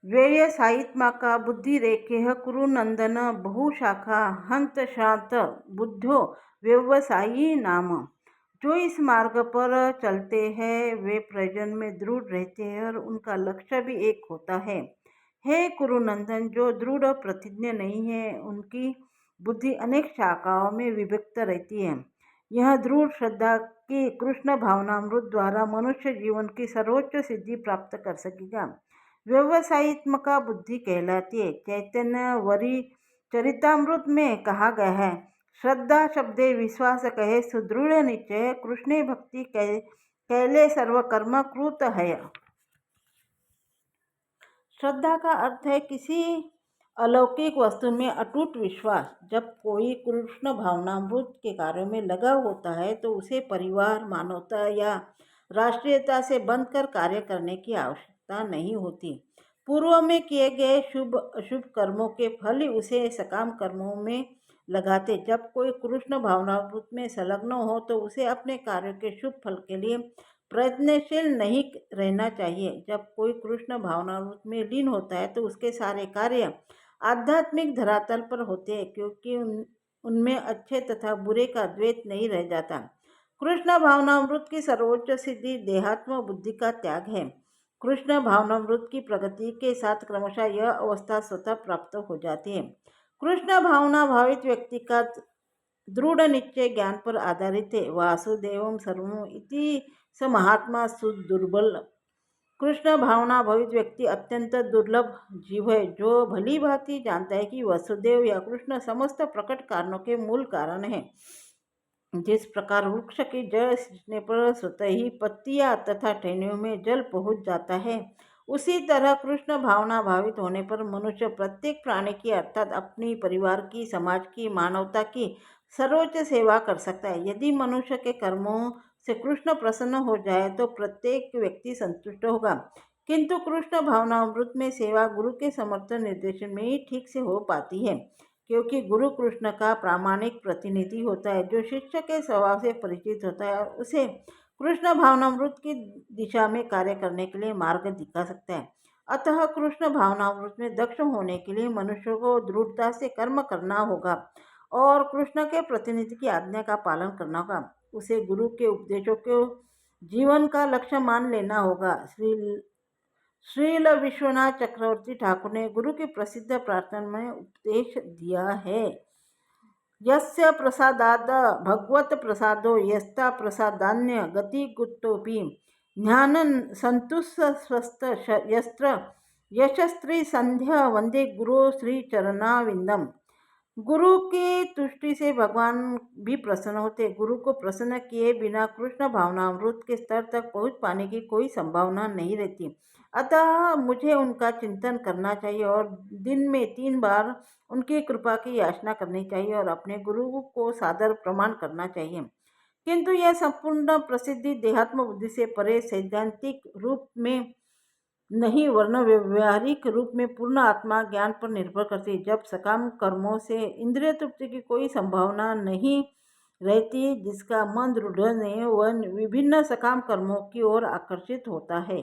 व्यवसायित्मका बुद्धिरेखेः कुरुनन्दन बहुशाखा हंत शांत बुद्धो व्यवसायी नाम। जो इस मार्ग पर चलते हैं वे प्रयोजन में दृढ़ रहते हैं और उनका लक्ष्य भी एक होता है। हे कुरुनंदन, जो दृढ़ प्रतिज्ञ नहीं है उनकी बुद्धि अनेक शाखाओं में विभक्त रहती है। यह दृढ़ श्रद्धा की कृष्ण भावनामृत द्वारा मनुष्य जीवन की सर्वोच्च सिद्धि प्राप्त कर सकेगा। व्यवसायित्मका बुद्धि कहलाती है। चैतन्य वरी चरितामृत में कहा गया है, श्रद्धा शब्दे विश्वास कहे सुदृढ़ निश्चय, कृष्णे भक्ति कैले सर्व कर्म कृत है। श्रद्धा का अर्थ है किसी अलौकिक वस्तु में अटूट विश्वास। जब कोई कृष्ण भावनामृत के कार्यों में लगा होता है तो उसे परिवार, मानवता या राष्ट्रीयता से बंधकर कार्य करने की आवश्यकता नहीं होती। पूर्व में किए गए शुभ अशुभ कर्मों के फल ही उसे सकाम कर्मों में लगाते। जब कोई कृष्ण भावनामृत में संलग्न हो तो उसे अपने कार्यों के शुभ फल के लिए प्रयत्नशील नहीं रहना चाहिए। जब कोई कृष्ण भावनामृत में लीन होता है तो उसके सारे कार्य आध्यात्मिक धरातल पर होते हैं, क्योंकि उनमें अच्छे तथा बुरे का द्वैत नहीं रह जाता। कृष्ण भावनामृत की सर्वोच्च सिद्धि देहात्म बुद्धि का त्याग है। कृष्ण भावनामृत की प्रगति के साथ क्रमशः यह अवस्था स्वतः प्राप्त हो जाती है। कृष्ण भावना भावित व्यक्ति का दृढ़ निश्चय ज्ञान पर आधारित है। वासुदेवम सर्वम इति स महात्मा सुदुर्बल। कृष्ण भावना भवित व्यक्ति अत्यंत दुर्लभ जीव है, जो भली भांति जानता है कि वसुदेव या कृष्ण समस्त प्रकट कारणों के मूल कारण है। जिस प्रकार वृक्ष की जड़ सींचने पर स्वतः ही पत्तियां तथा टहनियों में जल पहुंच जाता है, उसी तरह कृष्ण भावना भावित होने पर मनुष्य प्रत्येक प्राणी की अर्थात अपनी, परिवार की, समाज की, मानवता की सर्वोच्च सेवा कर सकता है। यदि मनुष्य के कर्मों से कृष्ण प्रसन्न हो जाए तो प्रत्येक व्यक्ति संतुष्ट होगा, किंतु कृष्ण भावनामृत में सेवा गुरु के समर्थन निर्देशन में ही ठीक से हो पाती है, क्योंकि गुरु कृष्ण का प्रामाणिक प्रतिनिधि होता है, जो शिष्य के स्वभाव से परिचित होता है और उसे कृष्ण भावनामृत की दिशा में कार्य करने के लिए मार्ग दिखा सकता है। अतः कृष्ण भावनामृत में दक्ष होने के लिए मनुष्य को दृढ़ता से कर्म करना होगा और कृष्ण के प्रतिनिधि की आज्ञा का पालन करना होगा। उसे गुरु के उपदेशों को जीवन का लक्ष्य मान लेना होगा। श्रील विश्वनाथ चक्रवर्ती ठाकुर ने गुरु की प्रसिद्ध प्रार्थना में उपदेश दिया है, यस्य प्रसादाद भगवत प्रसादो यस्ता प्रसादान्य गति गुप्तोपि ज्ञान संतुष्ट यस्त्र यशस्त्री संध्या वंदे गुरु श्री चरणाविंदम। गुरु की तुष्टि से भगवान भी प्रसन्न होते। गुरु को प्रसन्न किए बिना कृष्ण भावनामृत के स्तर तक पहुंच पाने की कोई संभावना नहीं रहती। अतः मुझे उनका चिंतन करना चाहिए और दिन में 3 बार उनकी कृपा की याचना करनी चाहिए और अपने गुरु को सादर प्रणाम करना चाहिए। किंतु यह संपूर्ण प्रसिद्धि देहात्म बुद्धि से परे सैद्धांतिक रूप में नहीं, वरना व्यवहारिक रूप में पूर्ण आत्मा ज्ञान पर निर्भर करती है। जब सकाम कर्मों से इंद्रिय तृप्ति की कोई संभावना नहीं रहती, जिसका मन दृढ़ नहीं, वह विभिन्न सकाम कर्मों की ओर आकर्षित होता है।